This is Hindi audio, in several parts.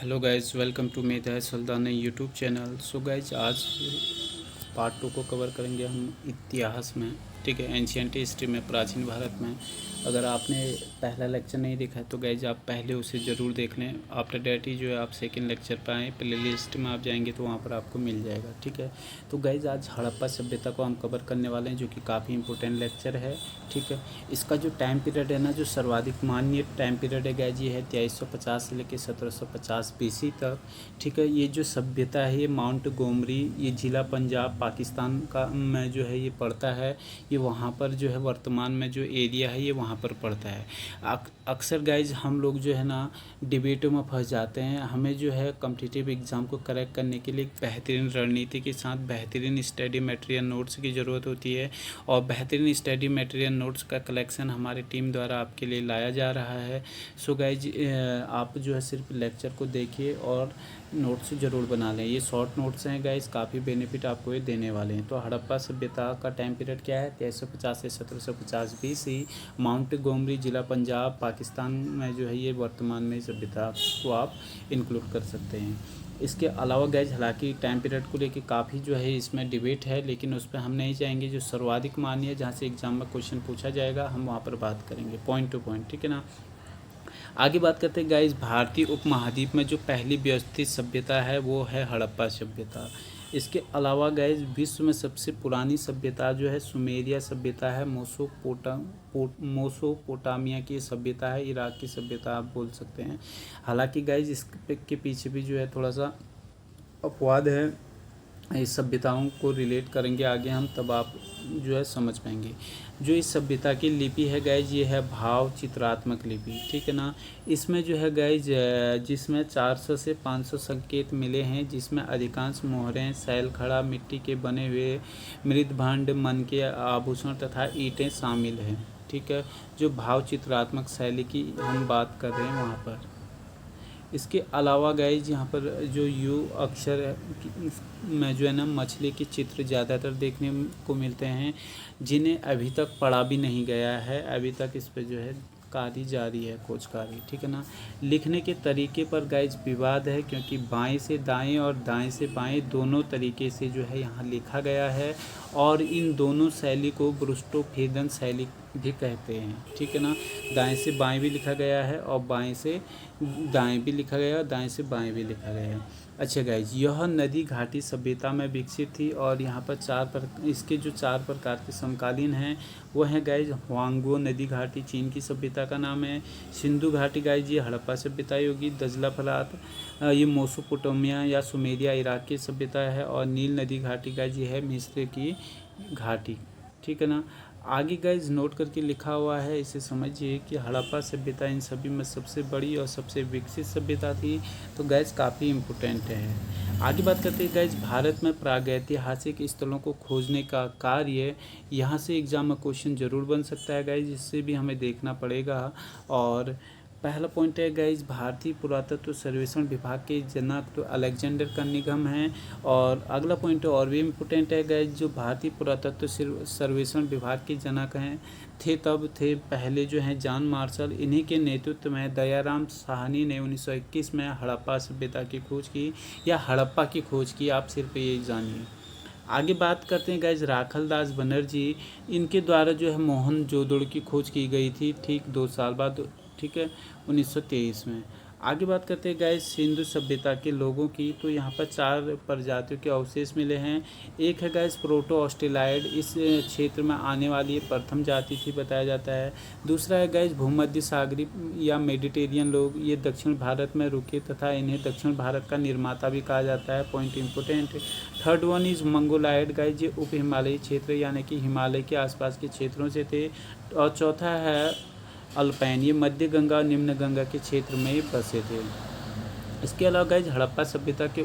Hello guys, welcome to Medha Sultan YouTube channel. So guys, आज पार्ट 2 को कवर करेंगे हम इतिहास में। ठीक है, एंशियंट हिस्ट्री में, प्राचीन भारत में। अगर आपने पहला लेक्चर नहीं देखा है तो गाइज आप पहले उसे ज़रूर देख लें। आफ्टर डैट ही जो है आप सेकंड लेक्चर पर आएँ, प्ले लिस्ट में आप जाएंगे तो वहाँ पर आपको मिल जाएगा। ठीक है, तो गाइज आज हड़प्पा सभ्यता को हम कवर करने वाले हैं, जो कि काफ़ी इंपॉर्टेंट लेक्चर है। ठीक है, इसका जो टाइम पीरियड है ना, जो सर्वाधिक मान्य टाइम पीरियड है गाइज, ये है 2350 से लेकर 1750 BC तक। ठीक है, ये जो सभ्यता है ये माउंट गोमरी, ये ज़िला पंजाब पाकिस्तान का में जो है ये पड़ता है। ये वहाँ पर जो है वर्तमान में जो एरिया है ये वहाँ पर पड़ता है। अक्सर गाइज हम लोग जो है ना डिबेटों में फंस जाते हैं। हमें जो है कॉम्पिटिटिव एग्ज़ाम को करेक्ट करने के लिए बेहतरीन रणनीति के साथ बेहतरीन स्टडी मटेरियल नोट्स की ज़रूरत होती है, और बेहतरीन स्टडी मटेरियल नोट्स का कलेक्शन हमारी टीम द्वारा आपके लिए लाया जा रहा है। सो गाइज, आप जो है सिर्फ लेक्चर को देखिए और नोट्स ज़रूर बना लें। ये शॉर्ट नोट्स हैं गाइज, काफ़ी बेनिफिट आपको ये देने वाले हैं। तो हड़प्पा सभ्यता का टाइम पीरियड क्या है? 2350 से 1750 BC, माउंट गोमरी, ज़िला पंजाब पाकिस्तान में जो है ये वर्तमान में सभ्यता को आप इंक्लूड कर सकते हैं। इसके अलावा गाइज, हालांकि टाइम पीरियड को लेकर काफ़ी जो है इसमें डिबेट है, लेकिन उस पर हम नहीं जाएंगे। जो सर्वाधिक मान्य है, जहाँ से एग्जाम में क्वेश्चन पूछा जाएगा, हम वहाँ पर बात करेंगे पॉइंट टू पॉइंट। ठीक है ना। आगे बात करते हैं गाइज, भारतीय उपमहाद्वीप में जो पहली व्यवस्थित सभ्यता है वो है हड़प्पा सभ्यता। इसके अलावा गाइज, विश्व में सबसे पुरानी सभ्यता जो है सुमेरिया सभ्यता है। मोसोपोटामिया की सभ्यता है, इराक की सभ्यता आप बोल सकते हैं। हालांकि गाइज इसके पीछे भी जो है थोड़ा सा अपवाद है। इस सभ्यताओं को रिलेट करेंगे आगे हम, तब आप जो है समझ पाएंगे। जो इस सभ्यता की लिपि है गाइज, ये है भाव चित्रात्मक लिपि। ठीक है ना। इसमें जो है गाइज, जिसमें 400 से 500 संकेत मिले हैं, जिसमें अधिकांश मोहरें, शैलखड़ा, मिट्टी के बने हुए मृदभांड, मन के आभूषण तथा ईंटें शामिल हैं। ठीक है, जो भाव चित्रात्मक शैली की हम बात कर रहे हैं वहाँ पर। इसके अलावा गाइज, यहाँ पर जो यू अक्षर में जो है ना मछली के चित्र ज़्यादातर देखने को मिलते हैं, जिन्हें अभी तक पढ़ा भी नहीं गया है। अभी तक इस पर जो है कार्य जारी है, खोज कार्य। ठीक है ना। लिखने के तरीके पर गाइज विवाद है, क्योंकि बाएं से दाएं और दाएं से बाएं दोनों तरीके से जो है यहाँ लिखा गया है, और इन दोनों शैली को ब्रुस्टोफेदन शैली भी कहते हैं। ठीक है ना। दाएं से बाएं भी लिखा गया है, और बाएं से दाएं भी लिखा गया है, दाएं से बाएं भी लिखा गया है। अच्छा गाइज, यह नदी घाटी सभ्यता में विकसित थी, और यहाँ पर इसके जो 4 प्रकार के समकालीन हैं वो हैं गाइज, हुआंगो नदी घाटी चीन की सभ्यता का नाम है। सिंधु घाटी गाइज, ये हड़प्पा सभ्यता होगी। दजला फलात, ये मोसोपोटामिया या सुमेरिया इराक की सभ्यता है। और नील नदी घाटी गाइज, ये है मिस्र की घाटी। ठीक है ना। आगे गाइज नोट करके लिखा हुआ है, इसे समझिए कि हड़प्पा सभ्यता इन सभी में सबसे बड़ी और सबसे विकसित सभ्यता थी। तो गाइज काफ़ी इम्पोर्टेंट है। आगे बात करते हैं गाइज, भारत में प्रागैतिहासिक स्थलों को खोजने का कार्य, यहाँ से एग्जाम में क्वेश्चन जरूर बन सकता है गाइज, इससे भी हमें देखना पड़ेगा। और पहला पॉइंट है गाइज, भारतीय पुरातत्व सर्वेक्षण विभाग के जनक तो अलेक्जेंडर का निगम है। और अगला पॉइंट और भी इम्पोर्टेंट है गाइज, जो भारतीय पुरातत्व सर्वेक्षण विभाग के जनक हैं थे पहले जो हैं जॉन मार्शल। इन्हीं के नेतृत्व में दयाराम साहनी ने 1921 में हड़प्पा सभ्यता की खोज की, या हड़प्पा की खोज की, आप सिर्फ ये जानिए। आगे बात करते हैं गाइज, राखलदास बनर्जी, इनके द्वारा जो है मोहनजोदड़ो की खोज की गई थी, ठीक 2 साल बाद। ठीक है, 1923 में। आगे बात करते हैं गाइज, सिंधु सभ्यता के लोगों की। तो यहाँ पर 4 प्रजातियों के अवशेष मिले हैं। एक है गाइज प्रोटो ऑस्ट्रेलाइड, इस क्षेत्र में आने वाली प्रथम जाति थी बताया जाता है। दूसरा है गाइज भूमध्य सागरी या मेडिटेरियन लोग, ये दक्षिण भारत में रुके तथा इन्हें दक्षिण भारत का निर्माता भी कहा जाता है, point important. Third one is Mongoloid guys, ये उप हिमालयी क्षेत्र यानी कि हिमालय के आसपास के क्षेत्रों से थे। और चौथा है अल्पाइन, ये मध्य गंगा और निम्न गंगा के क्षेत्र में बसे थे। इसके अलावा गाइज हड़प्पा सभ्यता के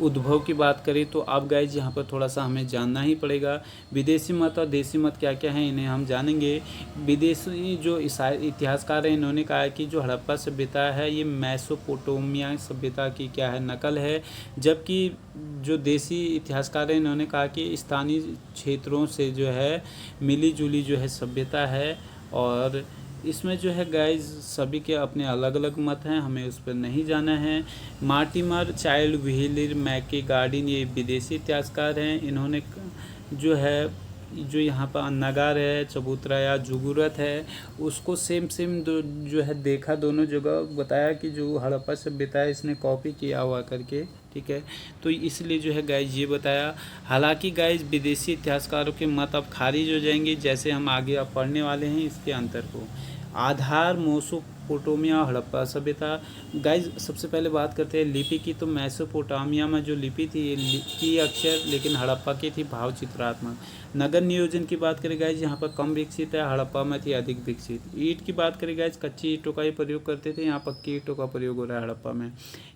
उद्भव की बात करें तो अब गाइज यहाँ पर थोड़ा सा हमें जानना ही पड़ेगा। विदेशी मत और देसी मत क्या क्या हैं, इन्हें हम जानेंगे। विदेशी जो इतिहासकार हैं, इन्होंने कहा है कि जो हड़प्पा सभ्यता है ये मेसोपोटामिया सभ्यता की क्या है, नकल है। जबकि जो देसी इतिहासकार हैं, इन्होंने कहा कि स्थानीय क्षेत्रों से जो है मिली जुली जो है सभ्यता है, और इसमें जो है गाइज सभी के अपने अलग अलग मत हैं, हमें उस पर नहीं जाना है। मार्टिमर चाइल्ड व्हीलर मैके गार्डिन ये विदेशी इतिहासकार हैं। इन्होंने जो है जो यहाँ पर नगार है, चबूतरा या जुगुरत है, उसको सेम जो है देखा दोनों जगह, बताया कि जो हड़प्पा सभ्यता है इसने कॉपी किया हुआ करके, ठीक है। तो इसलिए जो है गाइज ये बताया। हालांकि गाइज विदेशी इतिहासकारों के मत अब खारिज हो जाएंगे, जैसे हम आगे अब पढ़ने वाले हैं इसके अंतर को। आधार मेसोपोटामिया हड़प्पा सभ्यता। गाइज सबसे पहले बात करते हैं लिपि की। तो मेसोपोटामिया में जो लिपि थी ये की अक्षर, लेकिन हड़प्पा की थी भाव चित्रात्मक। नगर नियोजन की बात करें गाइज यहाँ पर कम विकसित है, हड़प्पा में थी अधिक विकसित। ईंट की बात करें गाइज कच्ची ईंटों का ही प्रयोग करते थे, यहाँ पक्की ईंटों का प्रयोग हो रहा है हड़प्पा में।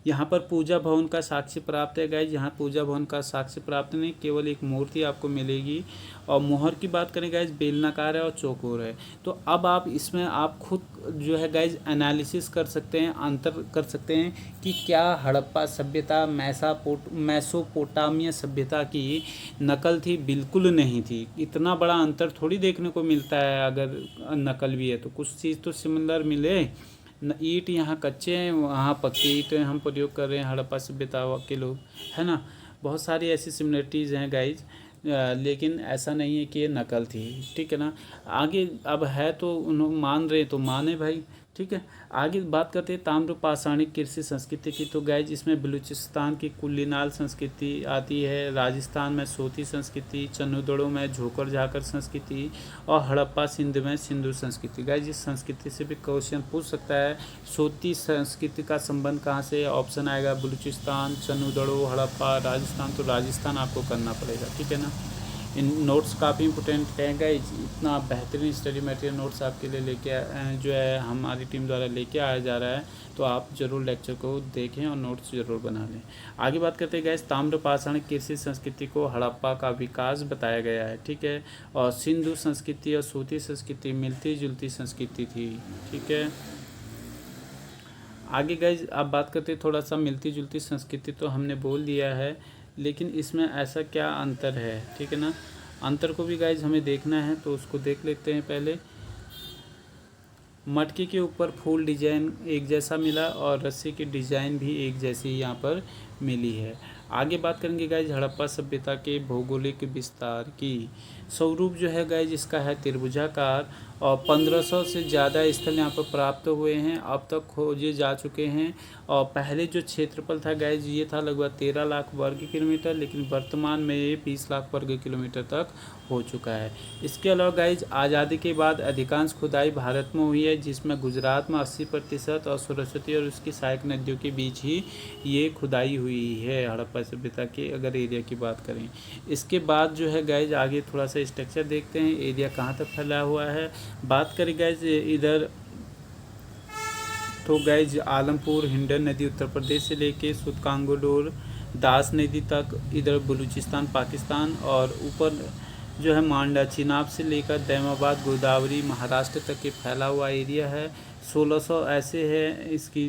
यहाँ पर पूजा भवन का साक्ष्य प्राप्त है गाइज, यहाँ पूजा भवन का साक्ष्य प्राप्त नहीं, केवल एक मूर्ति आपको मिलेगी। और मोहर की बात करें गाइज बेलनाकार है और चौकोर है। तो अब आप इसमें आप खुद जो है गाइज एनालिसिस कर सकते हैं, अंतर कर सकते हैं कि क्या हड़प्पा सभ्यता मेसोपोटामिया सभ्यता की नकल थी। बिल्कुल नहीं थी, इतना बड़ा अंतर थोड़ी देखने को मिलता है। अगर नकल भी है तो कुछ चीज़ तो सिमिलर मिले। ईंट यहाँ कच्चे हैं, वहाँ पक्की ईंट हम प्रयोग कर रहे हैं हड़प्पा सभ्यता के लोग, है ना। बहुत सारी ऐसी सिमिलरिटीज़ हैं गाइज, लेकिन ऐसा नहीं है कि ये नकल थी, ठीक है ना। आगे अब है तो उन्होंने मान रहे तो माने भाई, ठीक है। आगे बात करते हैं ताम्र पाषाणिक कृषि संस्कृति की। तो गाइज इसमें बलूचिस्तान की कुल्लीनाल संस्कृति आती है, राजस्थान में सोती संस्कृति, चन्नूदड़ों में झोकर झाकर संस्कृति, और हड़प्पा सिंध में सिंधु संस्कृति। गाइज इस संस्कृति से भी क्वेश्चन पूछ सकता है, सोती संस्कृति का संबंध कहाँ से। ऑप्शन आएगा बलूचिस्तान, चन्नूदड़ों, हड़प्पा, राजस्थान। तो राजस्थान आपको करना पड़ेगा, ठीक है ना। इन नोट्स काफ़ी इंपॉर्टेंट हैं गाइज, इतना बेहतरीन स्टडी मटेरियल नोट्स आपके लिए लेके जो है हमारी टीम द्वारा लेके आया जा रहा है। तो आप ज़रूर लेक्चर को देखें और नोट्स ज़रूर बना लें। आगे बात करते हैं गाइज ताम्र पाषाण कृषि संस्कृति को हड़प्पा का विकास बताया गया है, ठीक है। और सिंधु संस्कृति और सूती संस्कृति मिलती जुलती संस्कृति थी, ठीक है। आगे गाइज अब बात करते हैं थोड़ा सा मिलती जुलती संस्कृति तो हमने बोल दिया है, लेकिन इसमें ऐसा क्या अंतर है, ठीक है ना। अंतर को भी गाइज हमें देखना है, तो उसको देख लेते हैं पहले। मटके के ऊपर फूल डिजाइन एक जैसा मिला और रस्सी की डिजाइन भी एक जैसी यहाँ पर मिली है। आगे बात करेंगे गाइज हड़प्पा सभ्यता के भौगोलिक विस्तार की। स्वरूप जो है गाइज इसका है त्रिभुजाकार, और 1500 से ज़्यादा स्थल यहाँ पर प्राप्त हुए हैं, अब तक खोजे जा चुके हैं। और पहले जो क्षेत्रफल था गाइज ये था लगभग 13 लाख वर्ग किलोमीटर, लेकिन वर्तमान में ये 20 लाख वर्ग किलोमीटर तक हो चुका है। इसके अलावा गाइज आज़ादी के बाद अधिकांश खुदाई भारत में हुई है, जिसमें गुजरात में 80% और सरस्वती और उसकी सहायक नदियों के बीच ही ये खुदाई हुई है हड़प्पा सभ्यता के अगर एरिया की बात करें। इसके बाद जो है गाइज आगे थोड़ा सा स्ट्रक्चर देखते हैं, एरिया कहाँ तक फैला हुआ है। बात करें गाइज इधर तो गाइज आलमपुर हिंडन नदी उत्तर प्रदेश से लेके सुतकांगोडोर दास नदी तक, इधर बलूचिस्तान पाकिस्तान, और ऊपर जो है मांडा चिनाब से लेकर दैमाबाद गोदावरी महाराष्ट्र तक के फैला हुआ एरिया है। 1600 ऐसे है इसकी,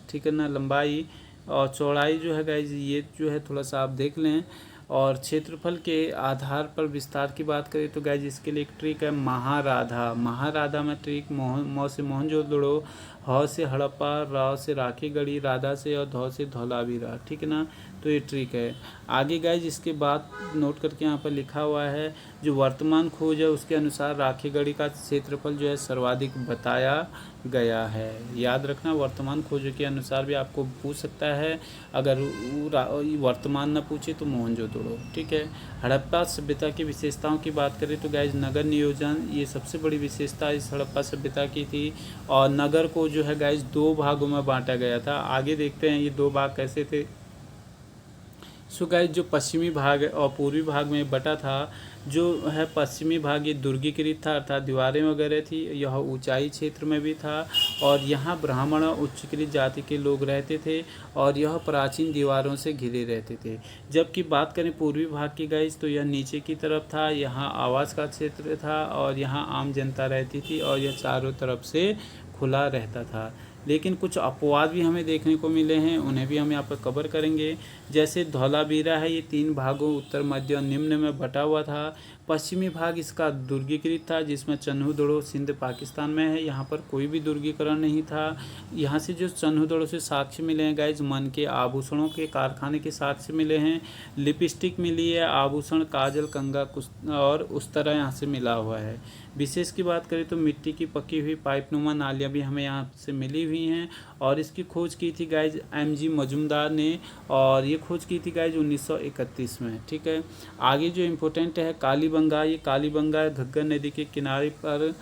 ठीक है ना, लंबाई। और चौड़ाई जो है गाइज ये जो है थोड़ा सा आप देख लें। और क्षेत्रफल के आधार पर विस्तार की बात करें तो गाइज इसके लिए एक ट्रिक है महाराधा में ट्रिक मौ से मोहनजोदड़ो, ह से हड़प्पा, राव से राखीगढ़ी, राधा से और धौ से धौलावीरा, ठीक है ना। तो ये ट्रिक है। आगे गाइज इसके बाद नोट करके यहाँ पर लिखा हुआ है, जो वर्तमान खोज है उसके अनुसार राखीगढ़ी का क्षेत्रफल जो है सर्वाधिक बताया गया है। याद रखना वर्तमान खोजों के अनुसार भी आपको पूछ सकता है, अगर वर्तमान न पूछे तो मोहनजोदड़ो, ठीक है। हड़प्पा सभ्यता की विशेषताओं की बात करें तो गाइज नगर नियोजन ये सबसे बड़ी विशेषता इस हड़प्पा सभ्यता की थी। और नगर को जो है गाइज 2 भागों में बांटा गया था। आगे देखते हैं ये 2 भाग कैसे थे। सो गाइज जो पश्चिमी भाग और पूर्वी भाग में बटा था, जो है पश्चिमी भाग ये दुर्गीकृत था, अर्थात दीवारें वगैरह थी। यह ऊंचाई क्षेत्र में भी था और यहाँ ब्राह्मण और उच्चकृत जाति के लोग रहते थे और यह प्राचीन दीवारों से घिरे रहते थे। जबकि बात करें पूर्वी भाग की गाइज तो यह नीचे की तरफ था, यहाँ आवास का क्षेत्र था और यहाँ आम जनता रहती थी और यह चारों तरफ से खुला रहता था। लेकिन कुछ अपवाद भी हमें देखने को मिले हैं, उन्हें भी हम यहाँ पर कवर करेंगे। जैसे धौलावीरा है, ये 3 भागों उत्तर मध्य और निम्न में बटा हुआ था। पश्चिमी भाग इसका दुर्गीकृत था, जिसमें चन्हू-दड़ो सिंध पाकिस्तान में है, यहाँ पर कोई भी दुर्गीकरण नहीं था। यहाँ से जो चन्हू-दड़ो से साक्ष्य मिले हैं गाइज, मन के आभूषणों के कारखाने के साक्ष्य मिले हैं, लिपस्टिक मिली है, आभूषण, काजल, कंघा कुछ और उस तरह यहाँ से मिला हुआ है। विशेष की बात करें तो मिट्टी की पकी हुई पाइपनुमा नालियाँ भी हमें यहाँ से मिली हुई हैं, और इसकी खोज की थी गाइज MG मजुमदार ने, और ये खोज की थी गाइज 1931 में। ठीक है, आगे जो इम्पोर्टेंट है कालीबंगा, ये कालीबंगा घग्गर नदी के किनारे पर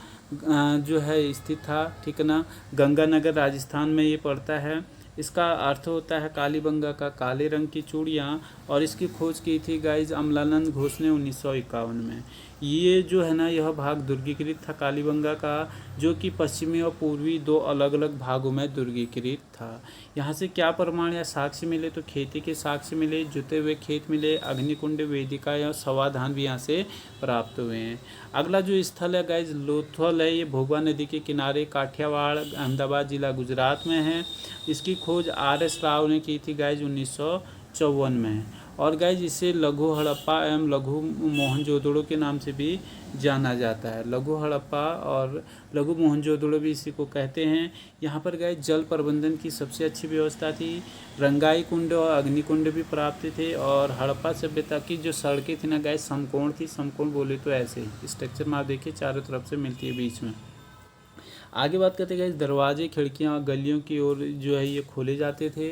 जो है स्थित था। ठीक है ना, गंगानगर राजस्थान में ये पड़ता है। इसका अर्थ होता है कालीबंगा का काले रंग की चूड़ियाँ, और इसकी खोज की थी गाइज अमलानंद घोष ने 1951 में। ये जो है ना, यह भाग दुर्गीकृत था कालीबंगा का, जो कि पश्चिमी और पूर्वी दो अलग अलग भागों में दुर्गीकृत था। यहाँ से क्या प्रमाण या साक्ष्य मिले तो खेती के साक्ष्य मिले, जुते हुए खेत मिले, अग्निकुंड, वेदिका या समाधान भी यहाँ से प्राप्त हुए हैं। अगला जो स्थल है गाइज लोथल है, ये भोगवा नदी के किनारे काठियावाड़ अहमदाबाद जिला गुजरात में है। इसकी खोज RS राव ने की थी गाइज 1954 में, और गाइज इसे लघु हड़प्पा एवं लघु मोहनजोदड़ो के नाम से भी जाना जाता है। लघु हड़प्पा और लघु मोहनजोदड़ो भी इसी को कहते हैं। यहाँ पर गाइज जल प्रबंधन की सबसे अच्छी व्यवस्था थी, रंगाई कुंड और अग्निकुंड भी प्राप्त थे, और हड़प्पा सभ्यता की जो सड़कें थी ना गाइज समकोण थी। समकोण बोले तो ऐसे ही स्ट्रक्चर में आप देखिए चारों तरफ से मिलती है बीच में। आगे बात करते हैं दरवाजे, खिड़कियाँ और गलियों की ओर जो है ये खोले जाते थे।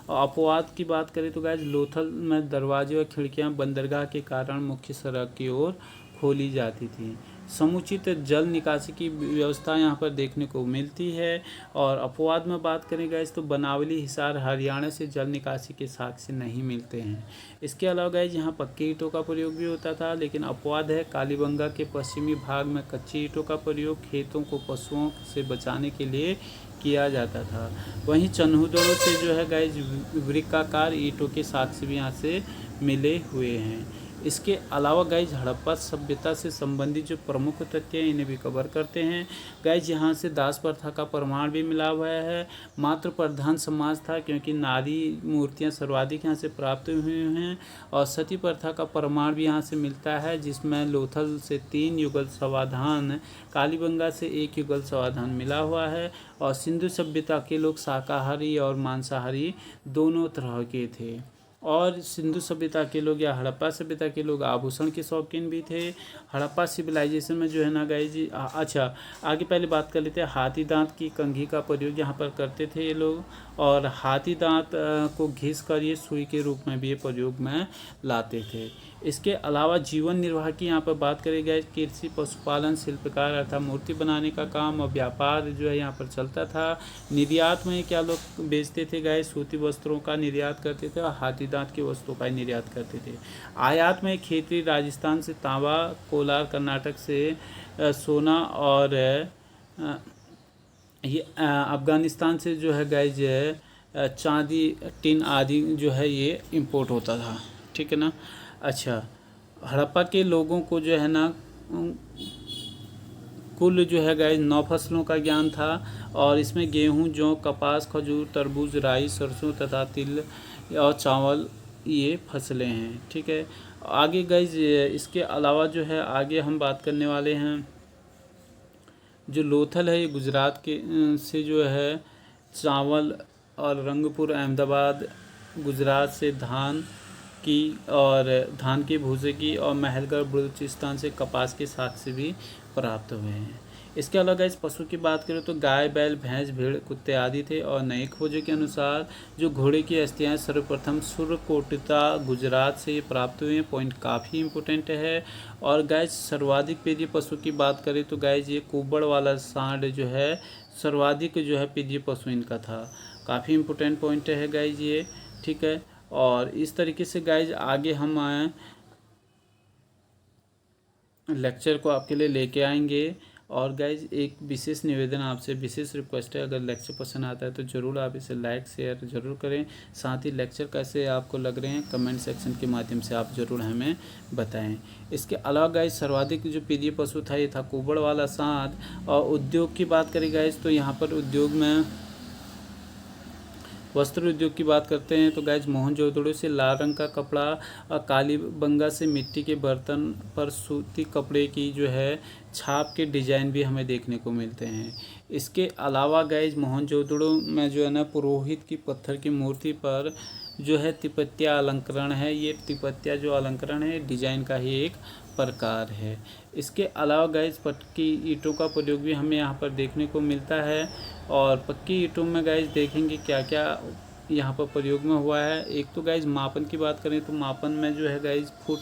और अपवाद की बात करें तो गाइज लोथल में दरवाजे और खिड़कियाँ बंदरगाह के कारण मुख्य सड़क की ओर खोली जाती थी। समुचित जल निकासी की व्यवस्था यहाँ पर देखने को मिलती है। और अपवाद में बात करें गाइज तो बनावली, हिसार, हरियाणा से जल निकासी के साक्ष्य नहीं मिलते हैं। इसके अलावा गाइज यहाँ पक्की ईंटों का प्रयोग भी होता था, लेकिन अपवाद है कालीबंगा के पश्चिमी भाग में कच्ची ईंटों का प्रयोग खेतों को पशुओं से बचाने के लिए किया जाता था। वहीं चन्हू-दड़ो से जो है गाइज वृत्ताकार ईंटों के साक्ष्य भी यहाँ से मिले हुए हैं। इसके अलावा गाइज हड़प्पा सभ्यता से संबंधित जो प्रमुख तथ्य हैं इन्हें भी कवर करते हैं। गाइज यहाँ से दास प्रथा का प्रमाण भी मिला हुआ है। मातृ प्रधान समाज था, क्योंकि नारी मूर्तियाँ सर्वाधिक यहाँ से प्राप्त हुई हैं। और सती प्रथा का प्रमाण भी यहाँ से मिलता है, जिसमें लोथल से 3 युगल समाधान, कालीबंगा से 1 युगल समाधान मिला हुआ है। और सिंधु सभ्यता के लोग शाकाहारी और मांसाहारी दोनों तरह के थे। और सिंधु सभ्यता के लोग या हड़प्पा सभ्यता के लोग आभूषण के शौकीन भी थे। हड़प्पा सिविलाइजेशन में जो है ना गाइज अच्छा आगे पहले बात कर लेते हैं। हाथी दांत की कंघी का प्रयोग यहाँ पर करते थे ये लोग, और हाथी दांत को घिस कर ये सुई के रूप में भी ये प्रयोग में लाते थे। इसके अलावा जीवन निर्वाह की यहाँ पर बात करी गई, कृषि, पशुपालन, शिल्पकार अर्थात मूर्ति बनाने का काम और व्यापार जो है यहाँ पर चलता था। निर्यात में क्या लोग बेचते थे गाय, सूती वस्त्रों का निर्यात करते थे और हाथी दांत की वस्तुओं का निर्यात करते थे। आयात में खेती, राजस्थान से तांबा, कोलार कर्नाटक से सोना और ये अफ़गानिस्तान से जो है गाय जो है चांदी, टिन आदि जो है ये इंपोर्ट होता था। ठीक है ना। अच्छा, हड़प्पा के लोगों को जो है ना कुल जो है गाय 9 फसलों का ज्ञान था, और इसमें गेहूं, जौ, कपास, खजूर, तरबूज, राई, सरसों तथा तिल और चावल ये फसलें हैं। ठीक है। आगे गाइज इसके अलावा जो है आगे हम बात करने वाले हैं जो लोथल है, ये गुजरात के से जो है चावल, और रंगपुर अहमदाबाद गुजरात से धान की और धान के भूसे की, और महलगढ़ बलूचिस्तान से कपास के साक्ष्य भी प्राप्त हुए हैं। इसके अलावा इस पशु की बात करें तो गाय, बैल, भैंस, भेड़, कुत्ते आदि थे। और नई खोजों के अनुसार जो घोड़े की अस्थियां सर्वप्रथम सुरकोटिता गुजरात से प्राप्त हुए हैं। पॉइंट काफ़ी इंपॉर्टेंट है। और गाय सर्वाधिक पेरीय पशु की बात करें तो गाय ये कुबड़ वाला सांड जो है सर्वाधिक जो है पेरीय पशु इनका था। काफ़ी इंपॉर्टेंट पॉइंट है गाइज ये। ठीक है। और इस तरीके से गाइज आगे हम लेक्चर को आपके लिए लेके आएंगे। और गाइज एक विशेष निवेदन आपसे, विशेष रिक्वेस्ट है, अगर लेक्चर पसंद आता है तो ज़रूर आप इसे लाइक शेयर ज़रूर करें। साथ ही लेक्चर कैसे आपको लग रहे हैं कमेंट सेक्शन के माध्यम से आप ज़रूर हमें बताएं। इसके अलावा गाइज सर्वाधिक जो प्रिय पशु था ये था कुबड़ वाला सांड। और उद्योग की बात करें गाइज तो यहाँ पर उद्योग में वस्त्र उद्योग की बात करते हैं तो गाइज मोहनजोदड़ो से लाल रंग का कपड़ा और कालीबंगा से मिट्टी के बर्तन पर सूती कपड़े की जो है छाप के डिजाइन भी हमें देखने को मिलते हैं। इसके अलावा गाइज मोहनजोदड़ो में जो है ना पुरोहित की पत्थर की मूर्ति पर जो है तिपत्या अलंकरण है। ये तिपत्या जो अलंकरण है डिजाइन का ही एक प्रकार है। इसके अलावा गाइज पक्की ईंटों का प्रयोग भी हमें यहाँ पर देखने को मिलता है। और पक्की ईंटों में गाइज देखेंगे क्या क्या यहाँ पर प्रयोग में हुआ है। एक तो गाइज मापन की बात करें तो मापन में जो है गाइज फुट,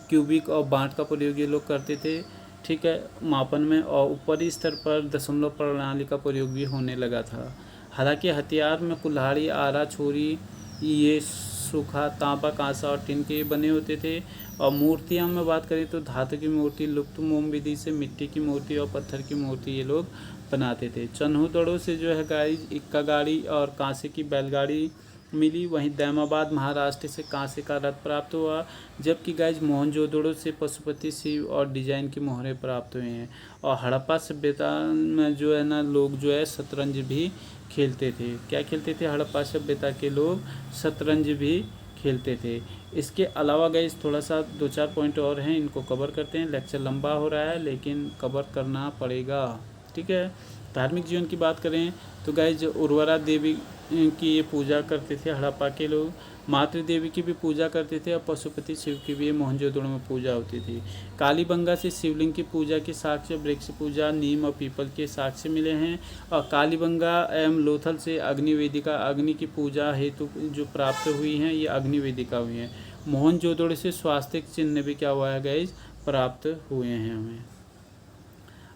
क्यूबिक और बाँट का प्रयोग ये लोग करते थे, ठीक है, मापन में। और ऊपरी स्तर पर दशमलव प्रणाली का प्रयोग भी होने लगा था। हालांकि हथियार में कुल्हाड़ी, आरा, छुरी ये सूखा तांबा, कांसा और टिन के बने होते थे। और मूर्तियाँ में बात करें तो धातु की मूर्ति, लुप्त मोम विधि से मिट्टी की मूर्ति और पत्थर की मूर्ति ये लोग बनाते थे। चन्हूदड़ों से जो है गाइज इक्का गाड़ी और कांसे की बैलगाड़ी मिली। वहीं दैमाबाद महाराष्ट्र से कांसे का रथ प्राप्त हुआ, जबकि गाइज मोहनजोदड़ो से पशुपति, शिव और डिजाइन की मोहरें प्राप्त हुए हैं। और हड़प्पा सभ्यता में जो है ना लोग जो है शतरंज भी खेलते थे। क्या खेलते थे? हड़प्पा सभ्यता के लोग शतरंज भी खेलते थे। इसके अलावा गाइस थोड़ा सा 2-4 पॉइंट और हैं, इनको कवर करते हैं। लेक्चर लंबा हो रहा है लेकिन कवर करना पड़ेगा, ठीक है। धार्मिक जीवन की बात करें तो गाइस उर्वरा देवी की ये पूजा करते थे हड़प्पा के लोग। मातृ देवी की भी पूजा करते थे और पशुपति शिव की भी मोहनजोदड़ो में पूजा होती थी। कालीबंगा से शिवलिंग की पूजा के साक्ष्य वृक्ष पूजा, नीम और पीपल के साक्ष्य मिले हैं। और कालीबंगा एवं लोथल से अग्निवेदिका, अग्नि की पूजा हेतु जो प्राप्त हुई हैं ये अग्निवेदिका हुई हैं। मोहनजोदड़ो से स्वास्तिक चिन्ह भी क्या हुआ है गाइस, प्राप्त हुए हैं हमें।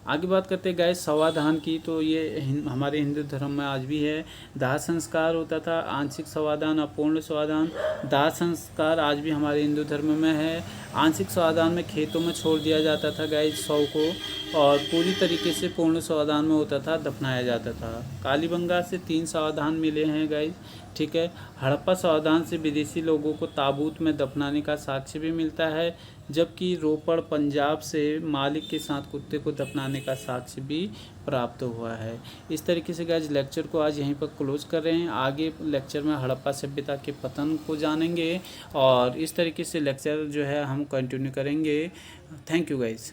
आगे बात करते हैं गाइस सवाधान की, तो ये हमारे हिंदू धर्म में आज भी है। दाह संस्कार होता था, आंशिक सवाधान, अपूर्ण सवाधान। दाह संस्कार आज भी हमारे हिंदू धर्म में है। आंशिक सवाधान में खेतों में छोड़ दिया जाता था गाइस शव को, और पूरी तरीके से पूर्ण सवाधान में होता था, दफनाया जाता था। कालीबंगा से 3 सवाधान मिले हैं गाइस, ठीक है। हड़प्पा सवाधान से विदेशी लोगों को ताबूत में दफनाने का साक्ष्य भी मिलता है, जबकि रोपड़ पंजाब से मालिक के साथ कुत्ते को दफनाने का साक्ष्य भी प्राप्त हुआ है। इस तरीके से गाइस लेक्चर को आज यहीं पर क्लोज कर रहे हैं। आगे लेक्चर में हड़प्पा सभ्यता के पतन को जानेंगे और इस तरीके से लेक्चर जो है हम कंटिन्यू करेंगे। Thank you guys.